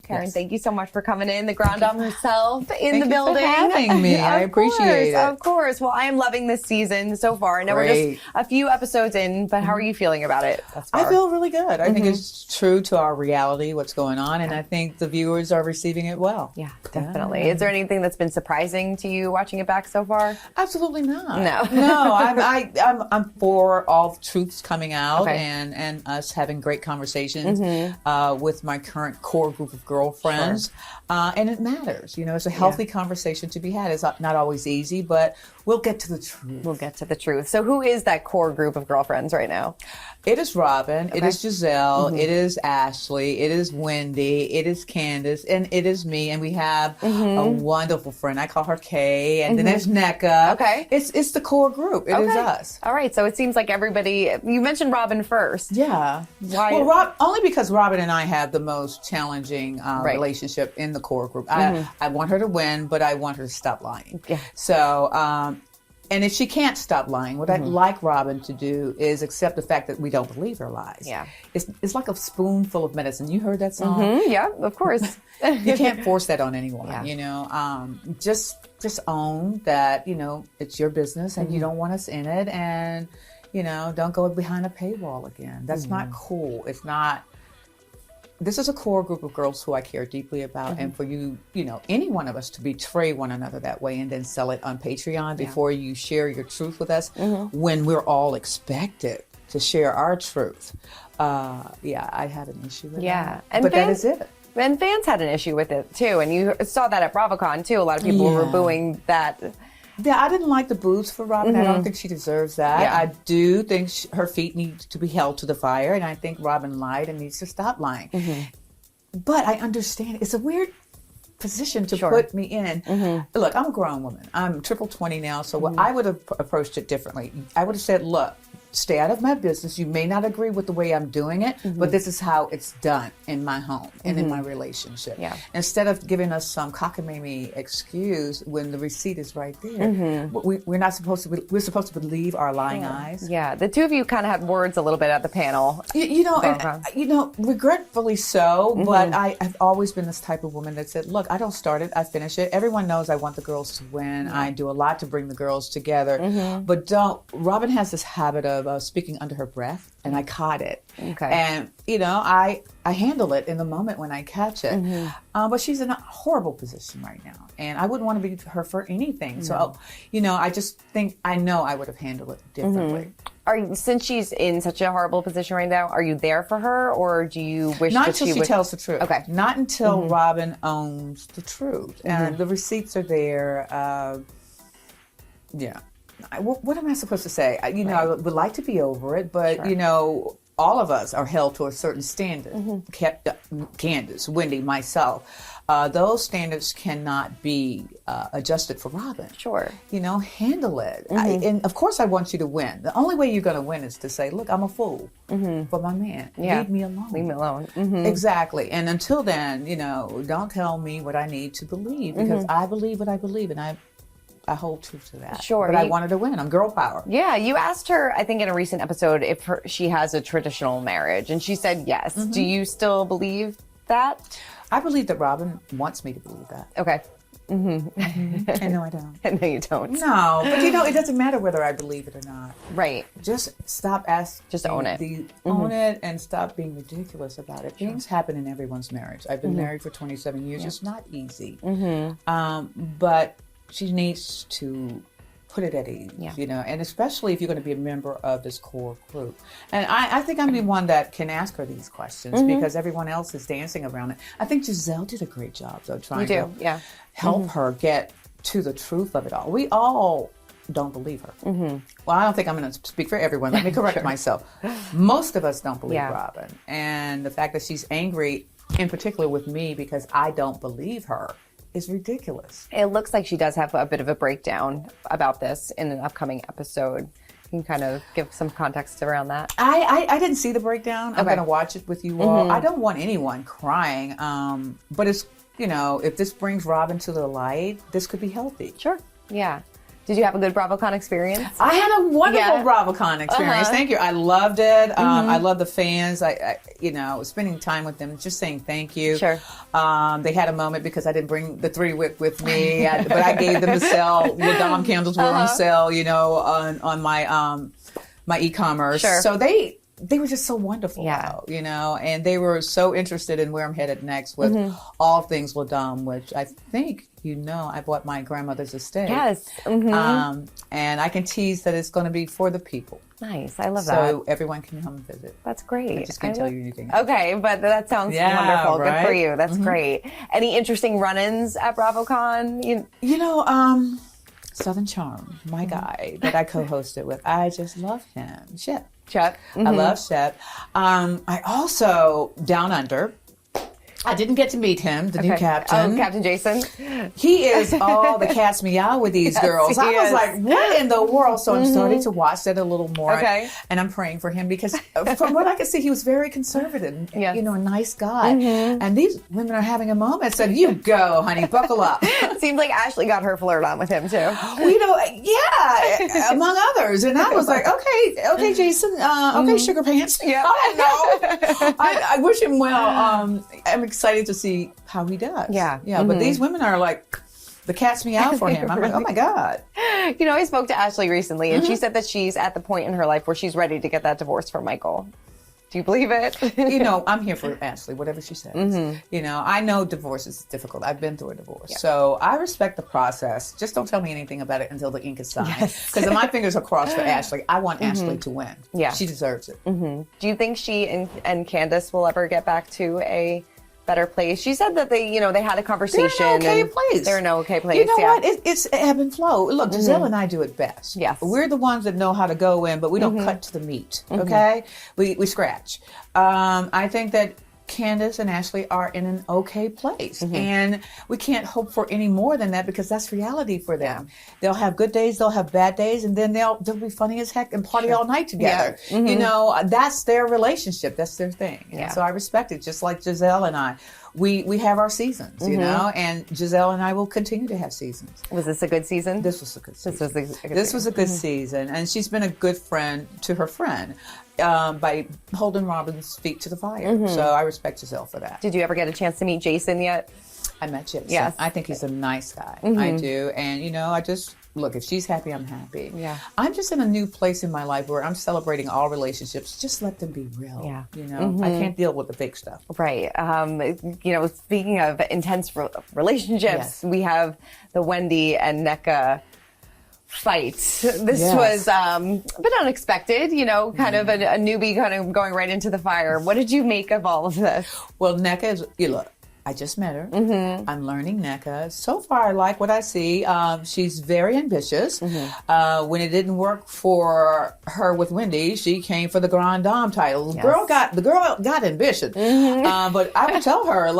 Karen, Yes. thank you so much for coming in. The Grand Dame herself in the Thank you building. for having me. I appreciate it. Of course. Well, I am loving this season so far. I know we're Great. just a few episodes in, but how are you feeling about it thus far? I feel really good. I think it's true to our reality, what's going on, and I think the viewers are receiving it well. Yeah, definitely. Is there anything that's been surprising to you watching it back so far? Absolutely not. No. I'm for all truths coming out Okay. and us having great conversations with my current core group of girlfriends. And it matters. You know, it's a healthy conversation to be had. It's not always easy, but we'll get to the truth. We'll get to the truth. So who is that core group of girlfriends right now? It is Robyn, it is Gizelle, it is Ashley, it is Wendy, it is Candiace, and it is me. And we have a wonderful friend. I call her Kay. And then there's Nneka. Okay. It's the core group. It is us. All right. So it seems like everybody, you mentioned Robyn first. Yeah. Why? Well, only because Robyn and I have the most challenging relationship in the core group. I want her to win, but I want her to stop lying. Yeah. So, and if she can't stop lying, what I'd like Robyn to do is accept the fact that we don't believe her lies. Yeah. It's like a spoonful of medicine. You heard that song? Yeah, of course. You can't force that on anyone, Yeah. you know. Just own that, you know, it's your business and you don't want us in it, and, you know, don't go behind a paywall again. That's not cool. It's not. This is a core group of girls who I care deeply about, and for you know, any one of us to betray one another that way and then sell it on Patreon before you share your truth with us, when we're all expected to share our truth. I had an issue with that. But that is it. And fans had an issue with it too, and you saw that at Bravocon too. A lot of people were booing that. Yeah, I didn't like the boos for Robyn. I don't think she deserves that. Yeah. I do think her feet need to be held to the fire, and I think Robyn lied and needs to stop lying. But I understand it's a weird position to put me in. Look, I'm a grown woman. I'm triple 20 now, so I would have approached it differently. I would have said, look, stay out of my business. You may not agree with the way I'm doing it, but this is how it's done in my home and in my relationship. Yeah. Instead of giving us some cockamamie excuse when the receipt is right there. We're not supposed to. We're supposed to believe our lying eyes. Yeah, the two of you kind of had words a little bit at the panel. You know, regretfully so. But I've always been this type of woman that said, look, I don't start it, I finish it. Everyone knows I want the girls to win. I do a lot to bring the girls together. But Robyn has this habit of speaking under her breath, and I caught it. Okay. And, you know, I handle it in the moment when I catch it. But she's in a horrible position right now, and I wouldn't want to be her for anything. So, you know, I just think I know I would have handled it differently. Since she's in such a horrible position right now, are you there for her, or do you wish Not that until she she would... tells the truth. Okay. Not until Robyn owns the truth. And the receipts are there. What am I supposed to say? You know, I would like to be over it, but, you know, all of us are held to a certain standard. Candiace, Wendy, myself. Those standards cannot be adjusted for Robyn. Sure. You know, handle it. And of course I want you to win. The only way you're going to win is to say, look, I'm a fool for my man. Yeah. Leave me alone. Leave me alone. Exactly. And until then, you know, don't tell me what I need to believe, because I believe what I believe, and I hold true to that. Sure. But I wanted to win. I'm girl power. Yeah, you asked her, I think in a recent episode, if she has a traditional marriage, and she said yes. Do you still believe that? I believe that Robyn wants me to believe that. Okay. And no, I don't. No, you don't. No, but you know, it doesn't matter whether I believe it or not. Right. Just stop asking. Just own it. Own it and stop being ridiculous about it. Things happen in everyone's marriage. I've been married for 27 years. It's not easy. But she needs to put it at ease, you know, and especially if you're going to be a member of this core group. And I think I'm the one that can ask her these questions, because everyone else is dancing around it. I think Gizelle did a great job, though, trying to help her get to the truth of it all. We all don't believe her. Well, I don't think I'm going to speak for everyone. Let me correct myself. Most of us don't believe Robyn. And the fact that she's angry, in particular with me, because I don't believe her, is ridiculous. It looks like she does have a bit of a breakdown about this in an upcoming episode. You can kind of give some context around that. I didn't see the breakdown. I'm going to watch it with you all. I don't want anyone crying. But it's, you know, if this brings Robyn to the light, this could be healthy. Sure. Yeah. Did you have a good Bravocon experience? I had a wonderful Bravocon experience. Thank you. I loved it. I love the fans. I spending time with them, just saying thank you. Sure. They had a moment because I didn't bring the 3 wick with me, but I gave them to sell. The Dom candles were on sale, on my e-commerce. Sure. So they were just so wonderful, and they were so interested in where I'm headed next with all things Ladom, which I think, I bought my grandmother's estate. Yes. And I can tease that it's going to be for the people. Nice. I love that. So everyone can come and visit. That's great. I just can't tell you anything. Okay, but that sounds wonderful. Right? Good for you. That's great. Any interesting run-ins at Bravocon? Southern Charm, my guy that I co-hosted with, I just love him. Shep. I love Shep. I also, Down Under, I didn't get to meet him, the new captain. Oh, Captain Jason. He is all the cat's meow with these girls. I was like, what in the world? So I'm starting to watch that a little more. Okay. And I'm praying for him because from what I could see, he was very conservative, Yes. a nice guy. And these women are having a moment. So you go, honey, buckle up. It seems like Ashley got her flirt on with him too. Among others. And I was like, okay, Jason, okay, sugar pants. Yeah. I wish him well. I'm excited to see how he does. Yeah. But these women are like the cat's meow for him. I'm like, oh my God. I spoke to Ashley recently, and she said that she's at the point in her life where she's ready to get that divorce from Michael. Do you believe it? I'm here for Ashley, whatever she says. I know divorce is difficult. I've been through a divorce. So I respect the process. Just don't tell me anything about it until the ink is signed. Because my fingers are crossed for Ashley. I want Ashley to win. Yeah. She deserves it. Do you think she and Candiace will ever get back to a better place? She said that they had a conversation. They're in an okay place. They're in an okay place. You know what? It's ebb and flow. Look, Gizelle and I do it best. Yes. We're the ones that know how to go in, but we don't cut to the meat. Okay? We scratch. I think that Candiace and Ashley are in an okay place. And we can't hope for any more than that because that's reality for them. They'll have good days, they'll have bad days, and then they'll be funny as heck and party all night together. That's their relationship. That's their thing. And so I respect it, just like Gizelle and I. We have our seasons, and Gizelle and I will continue to have seasons. Was this a good season? This was a good season. This was a good season. And she's been a good friend to her friend by holding Robyn's feet to the fire. So I respect Gizelle for that. Did you ever get a chance to meet Jason yet? I met Jason. Yes. I think he's a nice guy. I do. And, I just... Look, if she's happy, I'm happy. Yeah. I'm just in a new place in my life where I'm celebrating all relationships. Just let them be real. Yeah. I can't deal with the fake stuff. Right. Speaking of intense relationships, we have the Wendy and Nneka fight. This was a bit unexpected, kind of a newbie kind of going right into the fire. What did you make of all of this? Well, Nneka is, look, I just met her. I'm learning Nneka. So far, I like what I see. She's very ambitious. When it didn't work for her with Wendy, she came for the Grand Dame title. The girl got ambition. But I would tell her,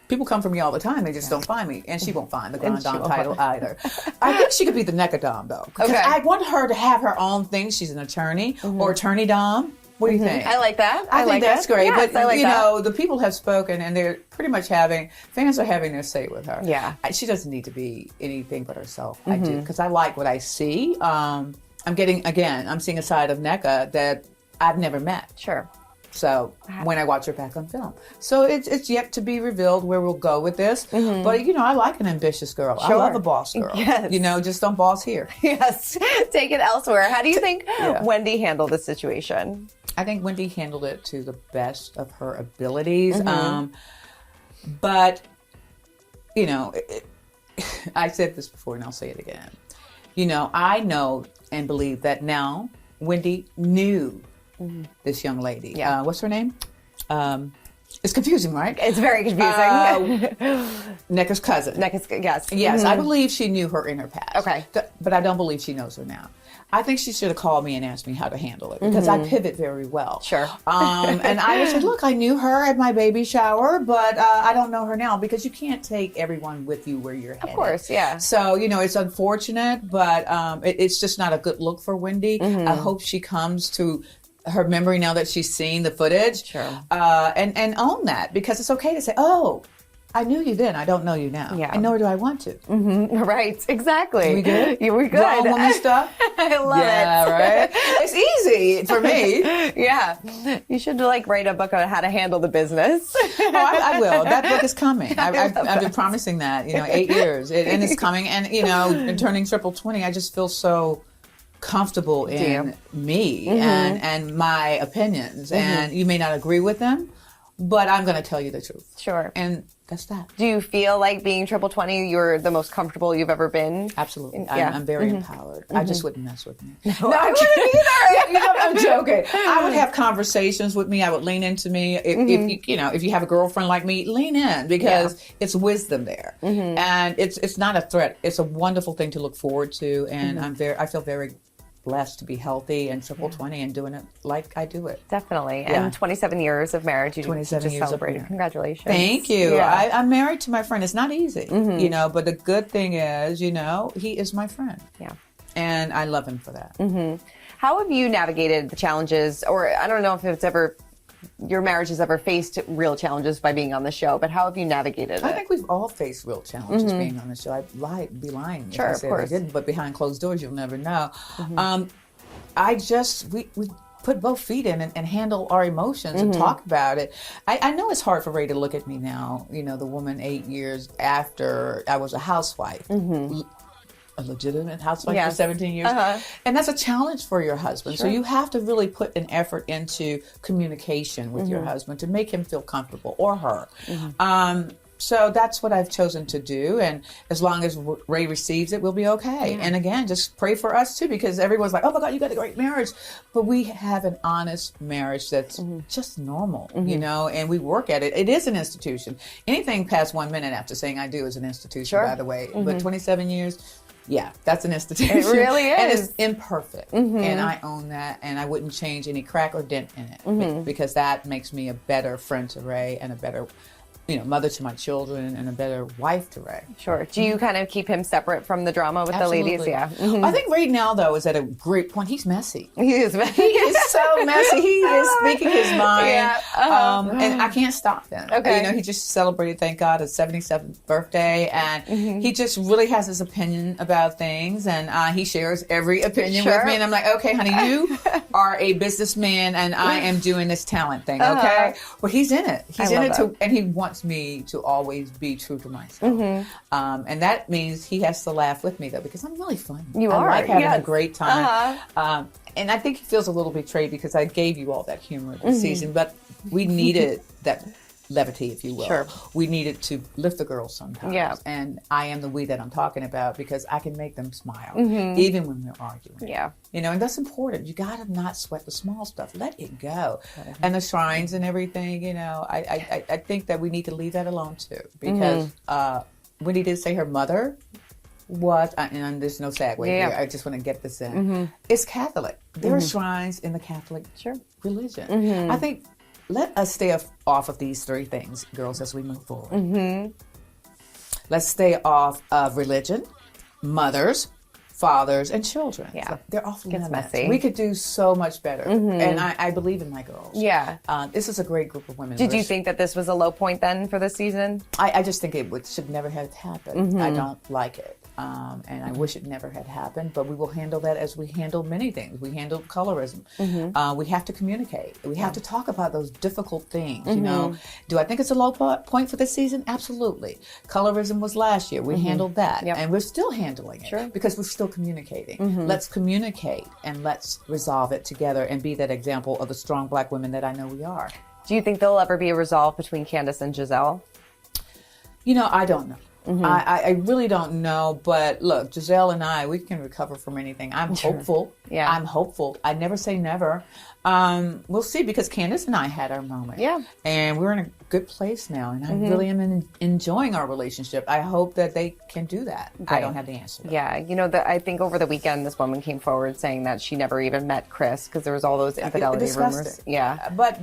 people come for me all the time. They just don't find me. And she won't find the Grand Dame title either. I think she could be the Nneka Dame, though. Because I want her to have her own thing. She's an attorney or attorney Dame. What do you think? I like that. I think that's great. Yes, but, the people have spoken and they're pretty much fans are having their say with her. Yeah. She doesn't need to be anything but herself. I do. Because I like what I see. I'm seeing a side of Nneka that I've never met. Sure. So when I watch her back on film. So it's yet to be revealed where we'll go with this. But, I like an ambitious girl. Sure. I love a boss girl. Yes. Just don't boss here. Yes. Take it elsewhere. How do you think Wendy handled the situation? I think Wendy handled it to the best of her abilities. But, I said this before and I'll say it again. I know and believe that now Wendy knew this young lady. Yeah. What's her name? It's confusing, right? It's very confusing. Nneka's cousin. Yes. Yes, I believe she knew her in her past. Okay. But I don't believe she knows her now. I think she should have called me and asked me how to handle it because I pivot very well. Sure. And I would say, look, I knew her at my baby shower, but I don't know her now because you can't take everyone with you where you're headed. Of course, yeah. So, it's unfortunate, but it's just not a good look for Wendy. I hope she comes to her memory now that she's seen the footage. Sure. And own that because it's okay to say, oh, I knew you then. I don't know you now. Yeah. And nor do I want to. Right. Exactly. We good? Yeah, we're good. Grown woman stuff? I love it. Yeah, right? It's easy for me. Yeah. You should write a book on how to handle the business. Oh, I will. That book is coming. I've been promising that, 8 years. And it's coming. And, in turning triple 20, I just feel so comfortable in me and my opinions. And you may not agree with them, but I'm going to tell you the truth. Sure. And that's that. Do you feel like being triple 20, you're the most comfortable you've ever been? Absolutely. Yeah. I'm very empowered. I just wouldn't mess with me. No, I wouldn't either. I'm joking. I would have conversations with me. I would lean into me. If you have a girlfriend like me, lean in because it's wisdom there. And it's not a threat. It's a wonderful thing to look forward to. And I feel very blessed to be healthy and triple 20 and doing it like I do it. Definitely. Yeah. And 27 years of marriage. You 27 just years celebrated. of Congratulations. Thank you. Yeah. I'm married to my friend. It's not easy, but the good thing is, he is my friend. Yeah. And I love him for that. How have you navigated the challenges, or I don't know if your marriage has ever faced real challenges by being on the show, but how have you navigated it? I think we've all faced real challenges being on the show. I'd be lying Sure, if I of said course. I didn't, but behind closed doors, you'll never know. We put both feet in and handle our emotions and talk about it. I know it's hard for Ray to look at me now, the woman 8 years after I was a housewife. A legitimate housewife for 17 years. And that's a challenge for your husband. Sure. So you have to really put an effort into communication with your husband to make him feel comfortable, or her. So that's what I've chosen to do. And as long as Ray receives it, we'll be okay. And again, just pray for us too, because everyone's like, oh my God, you got a great marriage. But we have an honest marriage that's just normal, and we work at it. It is an institution. Anything past 1 minute after saying I do is an institution, by the way. But 27 years, that's an institution. It really is. And it's imperfect. And I own that. And I wouldn't change any crack or dent in it because that makes me a better friend to Ray and a better mother to my children and a better wife to Ray. Sure. Do you kind of keep him separate from the drama with Absolutely. the ladies? Yeah. I think right now, though, is at a great point. He's messy. He is messy. He is so messy. He is speaking his mind. Yeah. And I can't stop him. Okay. He just celebrated, thank God, his 77th birthday. And he just really has his opinion about things. And he shares every opinion with me. And I'm like, okay, honey, you are a businessman and I am doing this talent thing, okay? Well, he's in it. He's in it too. And he wants me to always be true to myself. And that means he has to laugh with me, though, because I'm really funny. You are. I like having a great time. And I think he feels a little betrayed because I gave you all that humor this season, but we needed that levity, if you will. Sure. We needed to lift the girls sometimes. Yeah. And I am the we that I'm talking about because I can make them smile, even when we're arguing. Yeah. And that's important. You got to not sweat the small stuff. Let it go. And the shrines and everything, I think that we need to leave that alone too. Because Wendy did say her mother was, and there's no segue here, I just want to get this in, is Catholic. There are shrines in the Catholic religion. I think let us stay off of these three things, girls, as we move forward. Let's stay off of religion, mothers, fathers, and children. Yeah. So they're awfully messy. We could do so much better. And I believe in my girls. Yeah. This is a great group of women. Did you think that this was a low point then for this season? I just think it should never have happened. I don't like it. And I wish it never had happened, but we will handle that as we handle many things. We handle colorism. We have to communicate. We have to talk about those difficult things, Do I think it's a low point for this season? Absolutely. Colorism was last year. We handled that. And we're still handling it because we're still communicating. Let's communicate and let's resolve it together and be that example of the strong Black women that I know we are. Do you think there'll ever be a resolve between Candiace and Gizelle? I don't know. I really don't know, but look, Gizelle and I, we can recover from anything. I'm hopeful. Yeah. I'm hopeful. I never say never. We'll see, because Candiace and I had our moment. Yeah. And we're in a good place now, and I really am enjoying our relationship. I hope that they can do that. Right. I don't have the answer. Yeah. I think over the weekend, this woman came forward saying that she never even met Chris because there was all those infidelity rumors. Yeah. But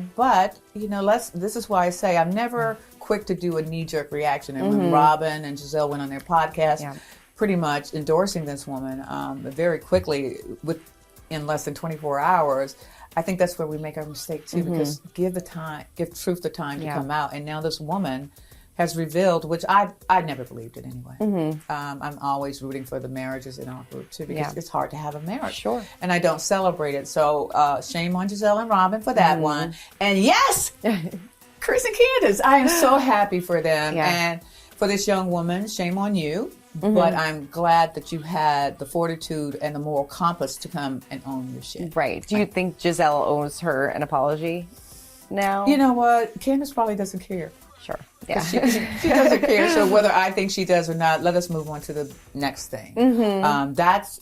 this is why I say I'm never quick to do a knee-jerk reaction. And when Robyn and Gizelle went on their podcast, pretty much endorsing this woman very quickly, in less than 24 hours, I think that's where we make our mistake too, because give truth the time to come out. And now this woman has revealed, which I never believed it anyway. I'm always rooting for the marriages in our group too, because it's hard to have a marriage. Sure. And I don't celebrate it. So shame on Gizelle and Robyn for that one. And yes, Chris and Candiace, I am so happy for them. And for this young woman, shame on you. But I'm glad that you had the fortitude and the moral compass to come and own your shit. Right. Do you think Gizelle owes her an apology now? You know what? Candiace probably doesn't care. Sure. Yeah. She doesn't care. So whether I think she does or not, let us move on to the next thing.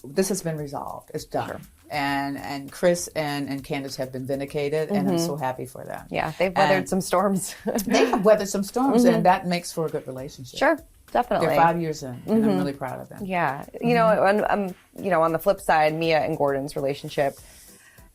This has been resolved. It's done. Sure. And Chris and Candiace have been vindicated, and I'm so happy for them. Yeah, they've weathered some storms. They have weathered some storms, and that makes for a good relationship. Sure. Definitely. They're 5 years in, and I'm really proud of them. Yeah. You know, on the flip side, Mia and Gordon's relationship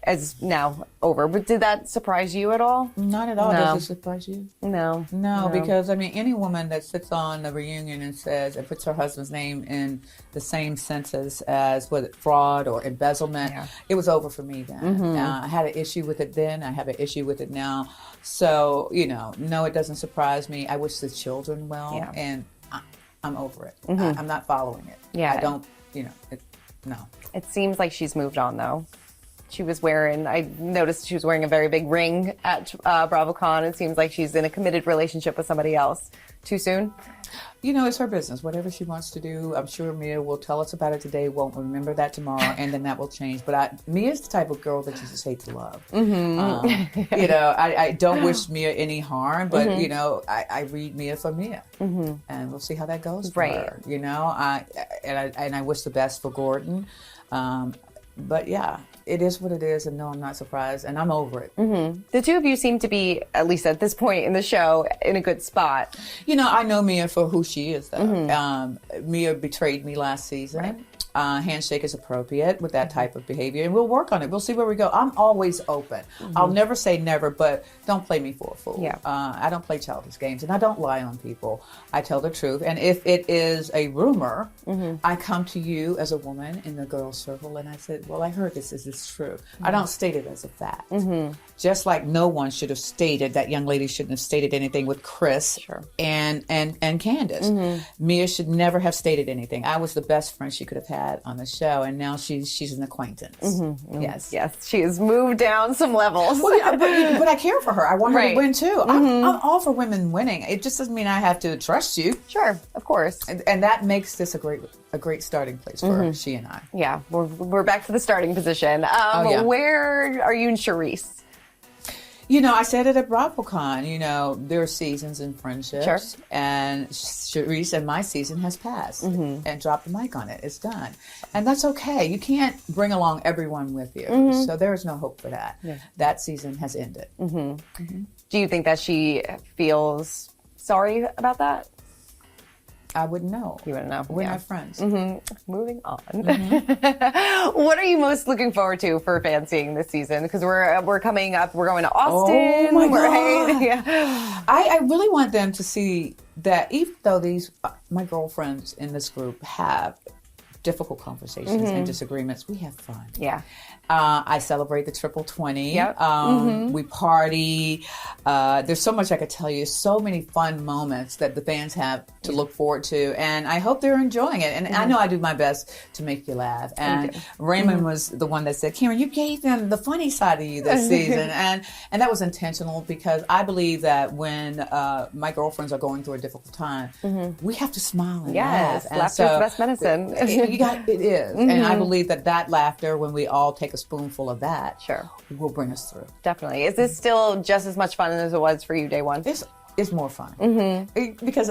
is now over. But did that surprise you at all? Not at all. No. Does it surprise you? No. No, because, I mean, any woman that sits on the reunion and says, and puts her husband's name in the same sentence as, fraud or embezzlement, it was over for me then. I had an issue with it then. I have an issue with it now. So, no, it doesn't surprise me. I wish the children well, and I'm over it. I'm not following it. Yeah. I don't, no. It seems like she's moved on, though. I noticed she was wearing a very big ring at Bravocon. It seems like she's in a committed relationship with somebody else. Too soon? It's her business. Whatever she wants to do, I'm sure Mia will tell us about it today, won't remember that tomorrow, and then that will change. But Mia's the type of girl that you just hate to love. I don't wish Mia any harm, but, I read Mia for Mia. And we'll see how that goes for her. And I wish the best for Gordon. But yeah, it is what it is, and no, I'm not surprised, and I'm over it. The two of you seem to be, at least at this point in the show, in a good spot. I know Mia for who she is, though. Mia betrayed me last season. Right. Handshake is appropriate with that type of behavior, and we'll work on it. We'll see where we go. I'm always open. I'll never say never, but don't play me for a fool. Yeah. I don't play childish games, and I don't lie on people. I tell the truth, and if it is a rumor, I come to you as a woman in the girls' circle, and I said, well, I heard this. Is this true? I don't state it as a fact. Just like no one should have stated, that young lady shouldn't have stated anything with Chris and Candiace. Mia should never have stated anything. I was the best friend she could have had on the show, and now she's an acquaintance. Yes, she has moved down some levels. Well, but I care for her. I want her to win too. I'm all for women winning. It just doesn't mean I have to trust you. Sure, of course. And that makes this a great starting place for she and I. Yeah, we're back to the starting position. Where are you and Charisse? I said it at Bravocon, there are seasons in friendships. Sure. And Charisse and my season has passed. And drop the mic on it. It's done. And that's okay. You can't bring along everyone with you. So there is no hope for that. Yeah. That season has ended. Do you think that she feels sorry about that? I wouldn't know. You wouldn't know. We're not friends. Moving on. What are you most looking forward to for fan seeing this season? Because we're coming up. We're going to Austin. Oh my God. I really want them to see that even though my girlfriends in this group have difficult conversations and disagreements, we have fun. Yeah. I celebrate the triple 20. Yep. We party. There's so much I could tell you. So many fun moments that the fans have to look forward to. And I hope they're enjoying it. And I know I do my best to make you laugh. And Raymond was the one that said, Karen, you gave them the funny side of you this season. And that was intentional, because I believe that when my girlfriends are going through a difficult time, we have to smile and laugh. And laughter's the best medicine. It is. And I believe that laughter, when we all take a spoonful of that, will bring us through. Definitely. Is this still just as much fun as it was for you day one? It's more fun. Because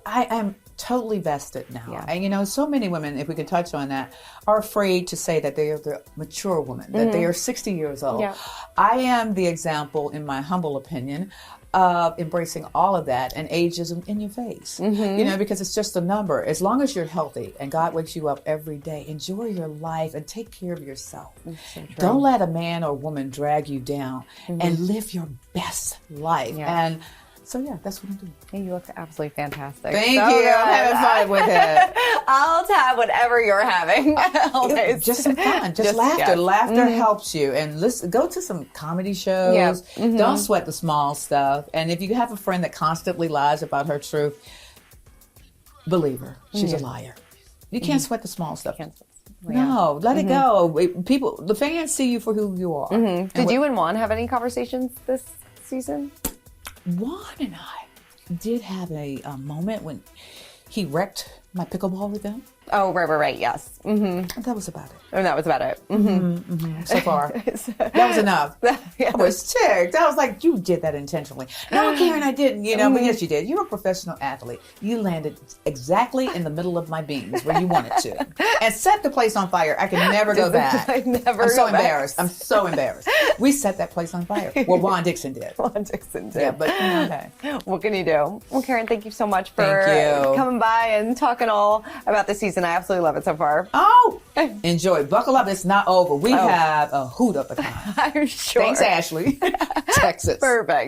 I am totally vested now. Yeah. And so many women, if we could touch on that, are afraid to say that they are the mature woman, that they are 60 years old. Yeah. I am the example, in my humble opinion, of embracing all of that, and ageism in your face. Because it's just a number. As long as you're healthy and God wakes you up every day, enjoy your life and take care of yourself. So don't let a man or woman drag you down, and live your best life. Yeah. And So yeah, that's what I'm doing. Hey, you look absolutely fantastic. Thank you. I'm having fun with it. I'll tab whatever you're having. Always. Just some fun, just laughter. Yes. Laughter helps you. And listen, go to some comedy shows. Yeah. Don't sweat the small stuff. And if you have a friend that constantly lies about her truth, believe her. She's a liar. You can't sweat the small stuff. No, let it go. People, the fans see you for who you are. Did you and Juan have any conversations this season? Juan and I did have a moment when he wrecked my pickleball with them. Oh, right, yes. Mm-hmm. That was about it. And that was about it. So far. That was enough. I was ticked. I was like, you did that intentionally. No, Karen, I didn't, but yes, you did. You're a professional athlete. You landed exactly in the middle of my beams where you wanted to and set the place on fire. I can never go back. I'm so embarrassed. I'm so embarrassed. We set that place on fire. Well, Juan Dixon did. Juan Dixon did. Yeah, but okay. What can you do? Well, Karen, thank you so much for coming by and talking all about the season. I absolutely love it so far. Oh, enjoy. Buckle up. It's not over. We have a hoot of a time. I'm sure. Thanks, Ashley. Texas. Perfect.